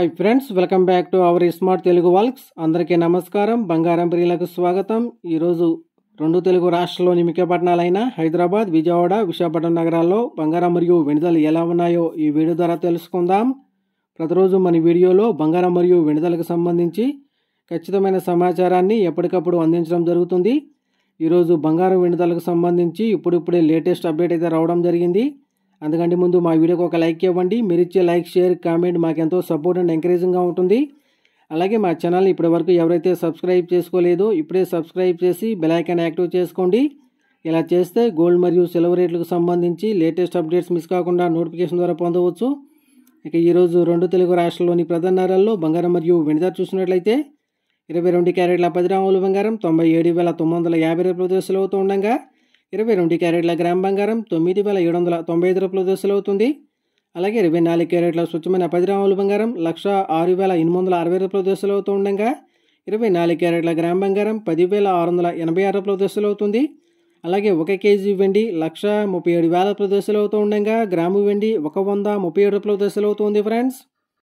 Hi friends, welcome back to our smart Telugu walks. అందరికీ నమస్కారం. బంగారం ప్రియులకు స్వాగతం. ఈరోజు రెండు తెలుగు రాష్ట్రాల్లోని ముఖ్య పట్టణాలైన హైదరాబాద్, విజయవాడ, విశాఖపట్నం నగరాల్లో బంగారం మరియు వెండి ధరలు ఎలా ఉన్నాయో ఈ వీడియో ద్వారా తెలుసుకుందాం. ప్రతిరోజు మన వీడియోలో బంగారం మరియు వెండి ధరలకు సంబంధించి ఖచ్చితమైన సమాచారాన్ని ఎప్పటికప్పుడు అందించడం జరుగుతుంది. ఈరోజు బంగారం వెండి ధరలకు సంబంధించి ఇప్పుడిప్పుడే లేటెస్ట్ అప్డేట్ అయితే రావడం జరిగింది. అందుకంటే ముందు మా వీడియోకి ఒక లైక్ ఇవ్వండి. మీరు ఇచ్చే లైక్, షేర్, కామెంట్ మాకెంతో సపోర్ట్ అండ్ ఎంకరేజింగ్గా ఉంటుంది. అలాగే మా ఛానల్ని ఇప్పటి వరకు ఎవరైతే సబ్స్క్రైబ్ చేసుకోలేదో ఇప్పుడే సబ్స్క్రైబ్ చేసి బెల్ ఐకాన్ యాక్టివ్ చేసుకోండి. ఇలా చేస్తే గోల్డ్ మరియు సిల్వర్ రేట్లకు సంబంధించి లేటెస్ట్ అప్డేట్స్ మిస్ కాకుండా నోటిఫికేషన్ ద్వారా పొందవచ్చు. ఇక ఈరోజు రెండు తెలుగు రాష్ట్రాల్లోని ప్రధాన నగరాల్లో బంగారం మరియు వెండి ధర చూసినట్లయితే 22 క్యారెట్ల 10 గ్రాముల బంగారం 97,950 రూపాయల దశలు అవుతూ ఉండగా 22 క్యారెట్ల గ్రామ్ బంగారం 9,795 రూపాయల దశలు అవుతుంది. అలాగే 24 క్యారెట్ల స్వచ్ఛమైన 10 గ్రాముల బంగారం 106,860 రూపాయల దశలు అవుతూ ఉండగా 24 క్యారెట్ల గ్రామ్ బంగారం 10,686 రూపాయల దశలు అవుతుంది. అలాగే 1 కేజీ వెండి 1,37,000 రూపాయల దశలు అవుతూ ఉండగా గ్రాము వెండి 137 రూపాయల దశలు అవుతుంది. ఫ్రెండ్స్,